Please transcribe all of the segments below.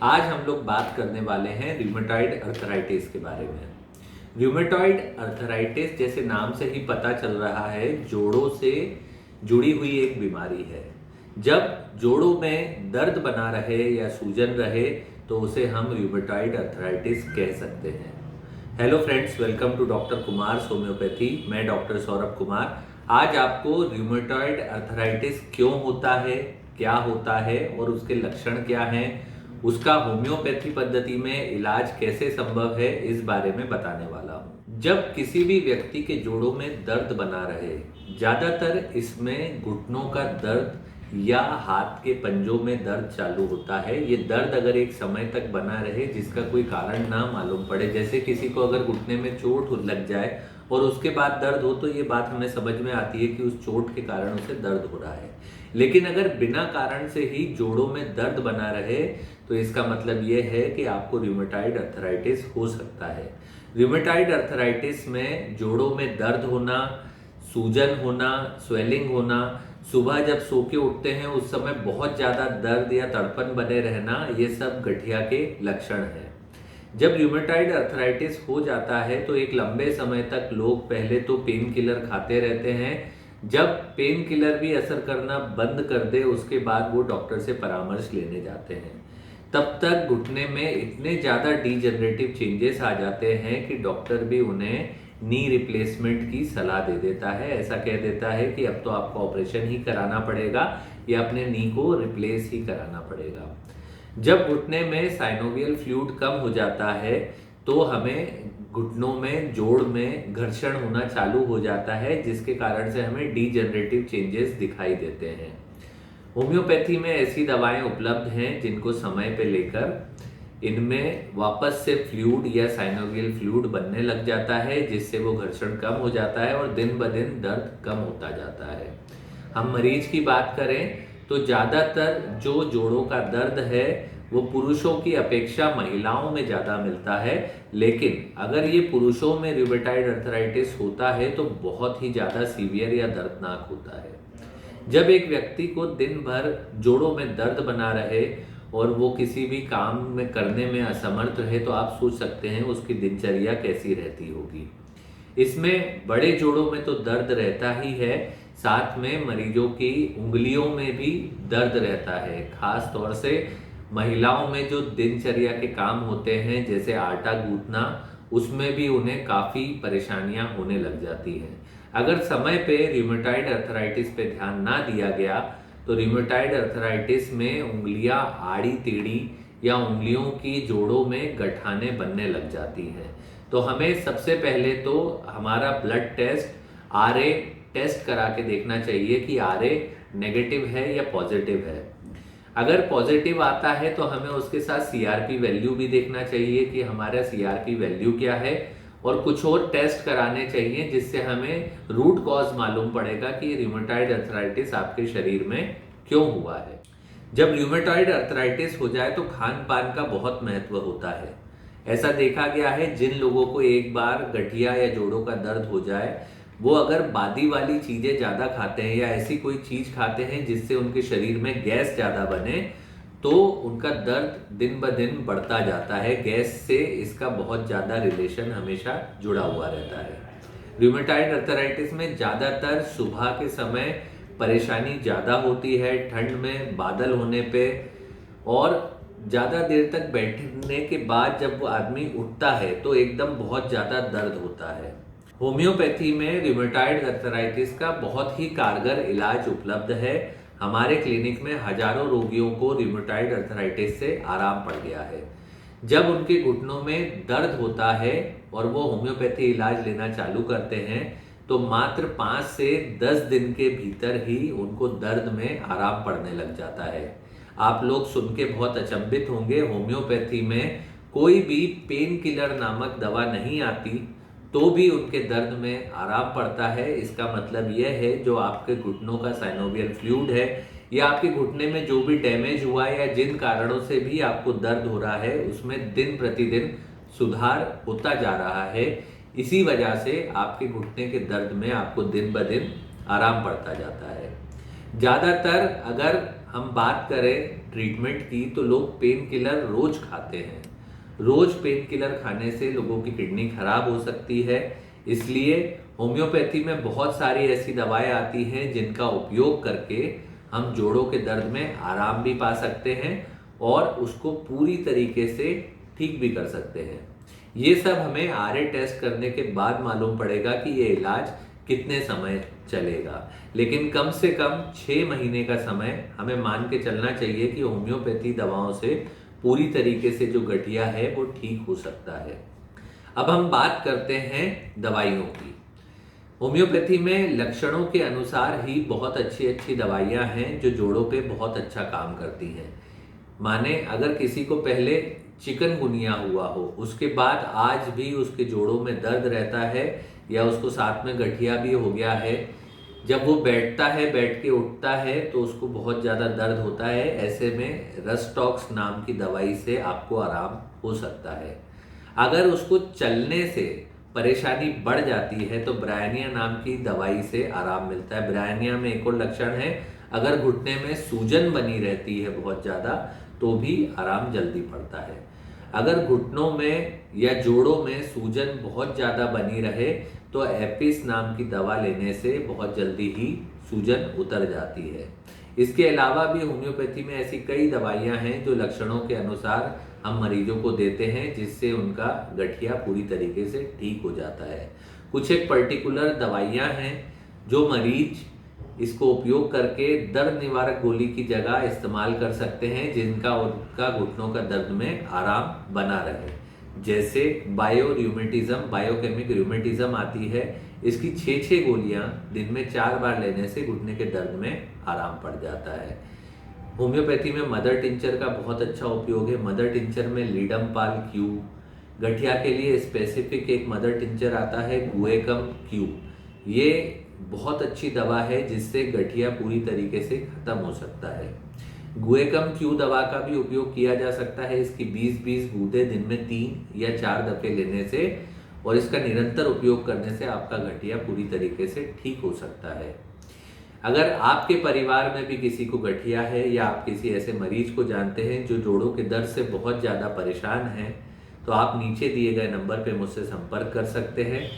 आज हम लोग बात करने वाले हैं रूमेटॉइड अर्थराइटिस के बारे में। रूमेटॉइड अर्थराइटिस जैसे नाम से ही पता चल रहा है, जोड़ों से जुड़ी हुई एक बीमारी है। जब जोड़ों में दर्द बना रहे या सूजन रहे तो उसे हम रूमेटॉइड अर्थराइटिस कह सकते हैं। Hello friends, welcome to doctor Kumar homeopathy. मैं डॉक्टर सौरभ कुमार। आज आपको रूमेटॉइड अर्थराइटिस क्यों होता है, क्या होता है और उसके लक्षण क्या हैं, उसका होम्योपैथी पद्धति में इलाज कैसे संभव है, इस बारे में बताने वाला हूँ। जब किसी भी व्यक्ति के जोड़ों में दर्द बना रहे, ज्यादातर इसमें घुटनों का दर्द या हाथ के पंजों में दर्द चालू होता है। ये दर्द अगर एक समय तक बना रहे जिसका कोई कारण ना मालूम पड़े, जैसे किसी को अगर घुटने में चोट लग जाए और उसके बाद दर्द हो, तो ये बात हमें समझ में आती है कि उस चोट के कारण उसे दर्द हो रहा है। लेकिन अगर बिना कारण से ही जोड़ों में दर्द बना रहे तो इसका मतलब ये है कि आपको रूमेटॉइड अर्थराइटिस हो सकता है। रूमेटॉइड अर्थराइटिस में जोड़ों में दर्द होना, सूजन होना, स्वेलिंग होना, सुबह जब सो के उठते हैं उस समय बहुत ज़्यादा दर्द या तड़पन बने रहना, ये सब गठिया के लक्षण हैं। जब रूमेटॉइड अर्थराइटिस हो जाता है तो एक लंबे समय तक लोग पहले तो पेन किलर खाते रहते हैं। जब पेन किलर भी असर करना बंद कर दे उसके बाद वो डॉक्टर से परामर्श लेने जाते हैं। तब तक घुटने में इतने ज़्यादा डीजनरेटिव चेंजेस आ जाते हैं कि डॉक्टर भी उन्हें नी रिप्लेसमेंट की सलाह दे देता है। ऐसा कह देता है कि अब तो आपको ऑपरेशन ही कराना पड़ेगा या अपने नी को रिप्लेस ही कराना पड़ेगा। जब घुटने में साइनोवियल फ्लूइड कम हो जाता है तो हमें घुटनों में, जोड़ में घर्षण होना चालू हो जाता है, जिसके कारण से हमें डीजनरेटिव चेंजेस दिखाई देते हैं। होम्योपैथी में ऐसी दवाएं उपलब्ध हैं जिनको समय पे लेकर इनमें वापस से फ्लूइड या साइनोवियल फ्लूइड बनने लग जाता है, जिससे वो घर्षण कम हो जाता है और दिन ब दिन दर्द कम होता जाता है। हम मरीज की बात करें तो ज़्यादातर जो जोड़ों का दर्द है वो पुरुषों की अपेक्षा महिलाओं में ज़्यादा मिलता है। लेकिन अगर ये पुरुषों में रूमेटॉइड अर्थराइटिस होता है तो बहुत ही ज़्यादा सीवियर या दर्दनाक होता है। जब एक व्यक्ति को दिन भर जोड़ों में दर्द बना रहे और वो किसी भी काम में करने में असमर्थ रहे तो आप सोच सकते हैं उसकी दिनचर्या कैसी रहती होगी। इसमें बड़े जोड़ों में तो दर्द रहता ही है, साथ में मरीजों की उंगलियों में भी दर्द रहता है। खास तौर से महिलाओं में जो दिनचर्या के काम होते हैं जैसे आटा गूंथना, उसमें भी उन्हें काफ़ी परेशानियां होने लग जाती हैं। अगर समय पे रूमेटॉइड अर्थराइटिस पे ध्यान ना दिया गया तो रूमेटॉइड अर्थराइटिस में उंगलियां आड़ी टेढ़ी या उंगलियों की जोड़ों में गठाने बनने लग जाती हैं। तो हमें सबसे पहले तो हमारा ब्लड टेस्ट आरए टेस्ट करा के देखना चाहिए कि आरए नेगेटिव है या पॉजिटिव है। अगर पॉजिटिव आता है तो हमें उसके साथ सीआरपी वैल्यू भी देखना चाहिए कि हमारा सीआरपी वैल्यू क्या है, और कुछ और टेस्ट कराने चाहिए जिससे हमें रूट कॉज मालूम पड़ेगा कि रूमेटॉइड अर्थराइटिस आपके शरीर में क्यों हुआ है। जब रूमेटॉइड अर्थराइटिस हो जाए तो खान पान का बहुत महत्व होता है। ऐसा देखा गया है जिन लोगों को एक बार गठिया या जोड़ों का दर्द हो जाए वो अगर बादी वाली चीजें ज्यादा खाते हैं या ऐसी कोई चीज खाते हैं जिससे उनके शरीर में गैस ज्यादा बने तो उनका दर्द दिन ब दिन बढ़ता जाता है। गैस से इसका बहुत ज्यादा रिलेशन हमेशा जुड़ा हुआ रहता है। रूमेटॉइड अर्थराइटिस में ज्यादातर सुबह के समय परेशानी ज्यादा होती है, ठंड में, बादल होने पे, और ज्यादा देर तक बैठने के बाद जब वो आदमी उठता है तो एकदम बहुत ज्यादा दर्द होता है। होम्योपैथी में रूमेटॉइड अर्थराइटिस का बहुत ही कारगर इलाज उपलब्ध है। हमारे क्लिनिक में हजारों रोगियों को रूमेटॉइड अर्थराइटिस से आराम पड़ गया है। जब उनके घुटनों में दर्द होता है और वो होम्योपैथी इलाज लेना चालू करते हैं तो मात्र 5 से 10 दिन के भीतर ही उनको दर्द में आराम पड़ने लग जाता है। आप लोग सुन के बहुत अचंभित होंगे, होम्योपैथी में कोई भी पेन किलर नामक दवा नहीं आती तो भी उनके दर्द में आराम पड़ता है। इसका मतलब यह है जो आपके घुटनों का साइनोवियल फ्लूइड है या आपके घुटने में जो भी डैमेज हुआ है या जिन कारणों से भी आपको दर्द हो रहा है उसमें दिन प्रतिदिन सुधार होता जा रहा है। इसी वजह से आपके घुटने के दर्द में आपको दिन ब दिन आराम पड़ता जाता है। ज़्यादातर अगर हम बात करें ट्रीटमेंट की तो लोग पेन किलर रोज खाते हैं। रोज पेन किलर खाने से लोगों की किडनी खराब हो सकती है। इसलिए होम्योपैथी में बहुत सारी ऐसी दवाएं आती हैं जिनका उपयोग करके हम जोड़ों के दर्द में आराम भी पा सकते हैं और उसको पूरी तरीके से ठीक भी कर सकते हैं। ये सब हमें RA टेस्ट करने के बाद मालूम पड़ेगा कि ये इलाज कितने समय चलेगा, लेकिन कम से कम 6 महीने का समय हमें मान के चलना चाहिए कि होम्योपैथी दवाओं से पूरी तरीके से जो गठिया है वो ठीक हो सकता है। अब हम बात करते हैं दवाइयों की। होम्योपैथी में लक्षणों के अनुसार ही बहुत अच्छी अच्छी दवाइयां हैं जो जोड़ों पे बहुत अच्छा काम करती हैं। माने अगर किसी को पहले चिकनगुनिया हुआ हो, उसके बाद आज भी उसके जोड़ों में दर्द रहता है या उसको साथ में गठिया भी हो गया है, जब वो बैठता है, बैठ के उठता है तो उसको बहुत ज़्यादा दर्द होता है। ऐसे में रस्टॉक्स नाम की दवाई से आपको आराम हो सकता है। अगर उसको चलने से परेशानी बढ़ जाती है तो ब्रायनिया नाम की दवाई से आराम मिलता है। ब्रायनिया में एक और लक्षण है, अगर घुटने में सूजन बनी रहती है बहुत ज़्यादा तो भी आराम जल्दी पड़ता है। अगर घुटनों में या जोड़ों में सूजन बहुत ज़्यादा बनी रहे तो एपिस नाम की दवा लेने से बहुत जल्दी ही सूजन उतर जाती है। इसके अलावा भी होम्योपैथी में ऐसी कई दवाइयां हैं जो लक्षणों के अनुसार हम मरीजों को देते हैं, जिससे उनका गठिया पूरी तरीके से ठीक हो जाता है। कुछ एक पर्टिकुलर दवाइयां हैं जो मरीज इसको उपयोग करके दर्द निवारक गोली की जगह इस्तेमाल कर सकते हैं, जिनका उनका घुटनों का दर्द में आराम बना रहे। जैसे बायोकेमिक रूमेटिज्म आती है, इसकी 6 गोलियां दिन में 4 बार लेने से घुटने के दर्द में आराम पड़ जाता है। होम्योपैथी में मदर टिंचर का बहुत अच्छा उपयोग है। मदर टिंचर में लीडमपाल क्यू, गठिया के लिए स्पेसिफिक एक मदर टिंचर आता है गुएकम क्यू। ये बहुत अच्छी दवा है जिससे गठिया पूरी तरीके से खत्म हो सकता है। गुएकम क्यू दवा का भी उपयोग किया जा सकता है। इसकी 20-20 बूंदें दिन में 3 या 4 दफे लेने से और इसका निरंतर उपयोग करने से आपका गठिया पूरी तरीके से ठीक हो सकता है। अगर आपके परिवार में भी किसी को गठिया है या आप किसी ऐसे मरीज को जानते हैं जो जोड़ों के दर्द से बहुत ज़्यादा परेशान हैं, तो आप नीचे दिए गए नंबर पे मुझसे संपर्क कर सकते हैं।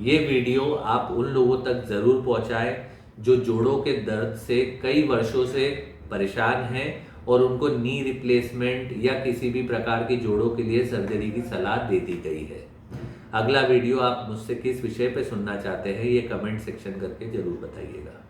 ये वीडियो आप उन लोगों तक ज़रूर पहुंचाएं जो जोड़ों के दर्द से कई वर्षों से परेशान हैं और उनको नी रिप्लेसमेंट या किसी भी प्रकार की जोड़ों के लिए सर्जरी की सलाह दे दी गई है। अगला वीडियो आप मुझसे किस विषय पे सुनना चाहते हैं ये कमेंट सेक्शन करके जरूर बताइएगा।